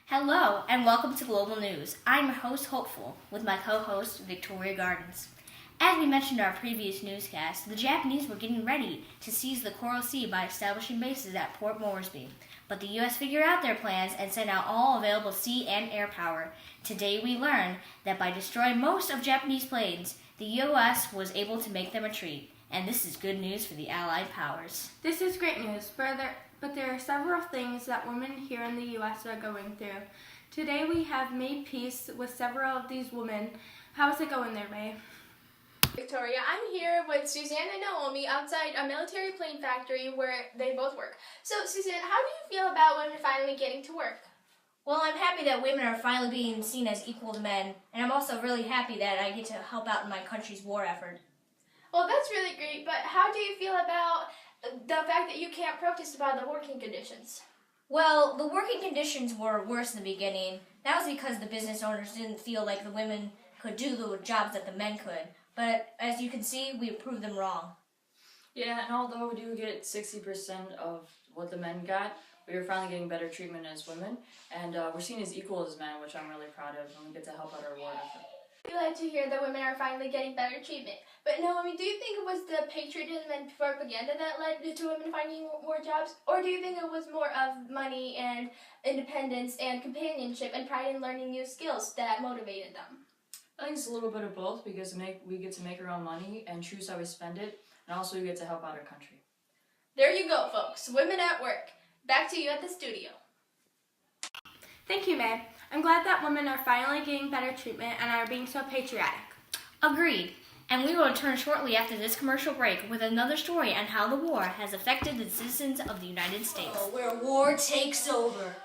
Hello, and welcome to Global News. I'm your host, Hopeful, with my co-host, Victoria Gardens. As we mentioned in our previous newscast, the Japanese were getting ready to seize the Coral Sea by establishing bases at Port Moresby. But the U.S. figured out their plans and sent out all available sea and air power. Today we learned that by destroying most of Japanese planes, the U.S. was able to make them retreat. And this is good news for the Allied powers. This is great news, but there are several things that women here in the U.S. are going through. Today we have made peace with several of these women. How's it going there, May? Victoria, I'm here with Suzanne and Naomi outside a military plane factory where they both work. So, Suzanne, how do you feel about women finally getting to work? Well, I'm happy that women are finally being seen as equal to men, and I'm also really happy that I get to help out in my country's war effort. Well, that's really great, but how do you feel about the fact that you can't protest about the working conditions? Well, the working conditions were worse in the beginning. That was because the business owners didn't feel like the women could do the jobs that the men could. But as you can see, we proved them wrong. Yeah, and although we do get 60% of what the men got, we are finally getting better treatment as women, and we're seen as equal as men, which I'm really proud of, and we get to help out our war effort. We like to hear that women are finally getting better treatment. But Naomi, do you think it was the patriotism and propaganda that led to women finding more jobs? Or do you think it was more of money and independence and companionship and pride in learning new skills that motivated them? I think it's a little bit of both because we get to make our own money and choose how we spend it, and also we get to help out our country. There you go, folks. Women at work. Back to you at the studio. Thank you, May. I'm glad that women are finally getting better treatment and are being so patriotic. Agreed. And we will return shortly after this commercial break with another story on how the war has affected the citizens of the United States. Where war takes over.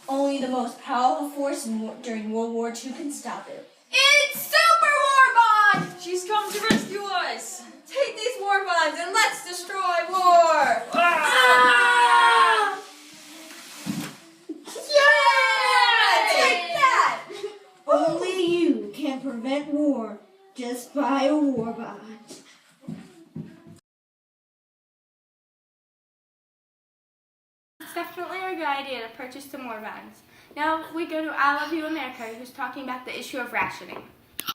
Only the most powerful force during World War II can stop it. It's Super War Bond! She's come to rescue us! Take these war bonds and let's destroy war! Yeah! Take that! Only you can prevent war just by a war bond. It's definitely a good idea to purchase some more bonds. Now we go to I Love You America, who's talking about the issue of rationing.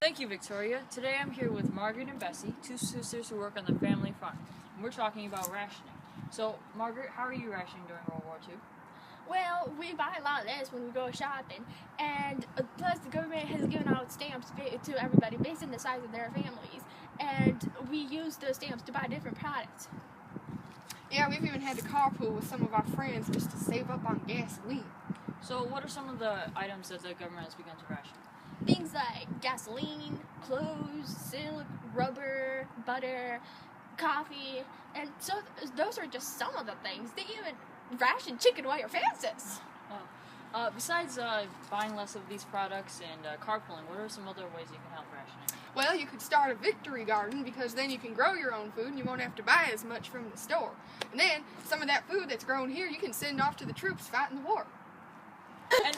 Thank you, Victoria. Today I'm here with Margaret and Bessie, two sisters who work on the family farm, and we're talking about rationing. So, Margaret, how are you rationing during World War II? Well, we buy a lot less when we go shopping, and plus the government has given out stamps to everybody based on the size of their families, and we use those stamps to buy different products. Yeah, we've even had to carpool with some of our friends just to save up on gasoline. So, what are some of the items that the government has begun to ration? Things like gasoline, clothes, silk, rubber, butter, coffee, and so those are just some of the things. They even ration chicken wire fences. Besides buying less of these products and carpooling, what are some other ways you can help rationing? Well, you could start a victory garden because then you can grow your own food and you won't have to buy as much from the store. And then some of that food that's grown here you can send off to the troops fighting the war.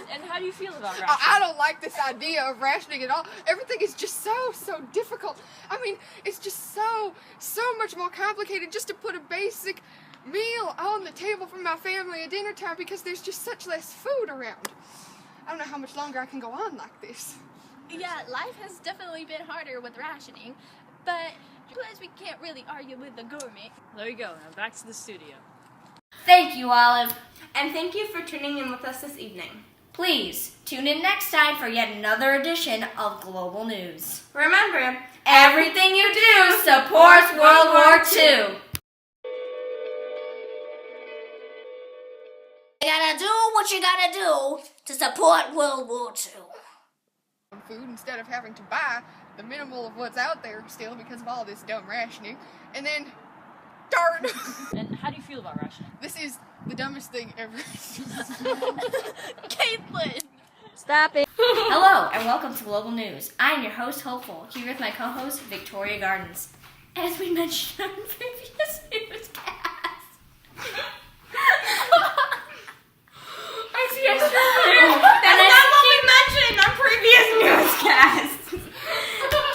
And how do you feel about rationing? I don't like this idea of rationing at all. Everything is just so difficult. I mean, it's just so much more complicated just to put a basic meal on the table for my family at dinner time because there's just such less food around. I don't know how much longer I can go on like this. Yeah, life has definitely been harder with rationing, but plus we can't really argue with the government. There you go. Now back to the studio. Thank you, Olive. And thank you for tuning in with us this evening. Please tune in next time for yet another edition of Global News. Remember, Everything you do supports World War II. You gotta do what you gotta do to support World War II. Food instead of having to buy the minimal of what's out there still because of all this dumb rationing. And then, darn! And how do you feel about rationing? This is the dumbest thing ever. Kaitlyn! Stop it. Hello, and welcome to Global News. I'm your host, Hopeful, here with my co-host, Victoria Gardens. As we mentioned on previous newscasts. I see Ester there. that's not what we mentioned on previous newscasts.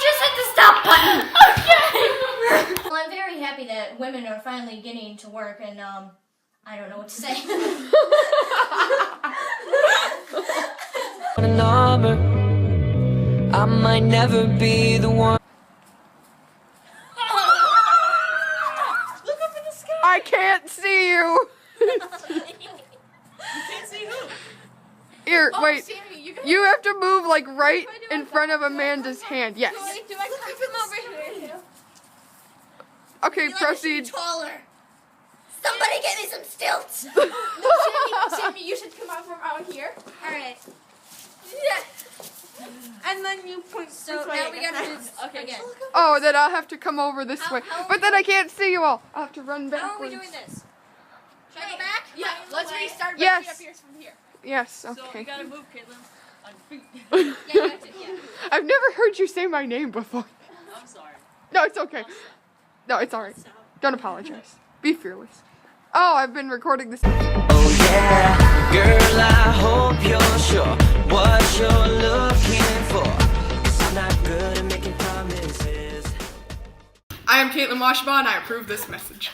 Just hit the stop button. Okay. Well, I'm very happy that women are finally getting to work, and I don't know what to say. An armor, I might never be the one. I can't see you. Here, wait. Sammy, You have to move like right in front of Amanda's hand. Yes. Do I come from over here? Okay, proceed. Taller. Somebody get me some stilts. No, Sammy, you should come out from out here. Alright. Yeah. And then you point So this way. now we gotta do this Okay. again. Oh, then I'll have to come over this How- way. how are But we then I can't see you all. I'll have to run How are we backwards. doing this? Should I go back? Yeah, let's restart Yes. up here from here. Yes, okay. gotta move, Kaitlyn. On feet. Yeah, that's it, yeah. I've never heard you say my name before. I'm sorry. No, it's okay. No, it's alright. Don't apologize. Be fearless. Oh, I've been recording this. Oh yeah, girl, I hope you're sure what you're looking for. 'Cause I'm not good at making promises. I am Kaitlyn Washabaugh and I approve this message.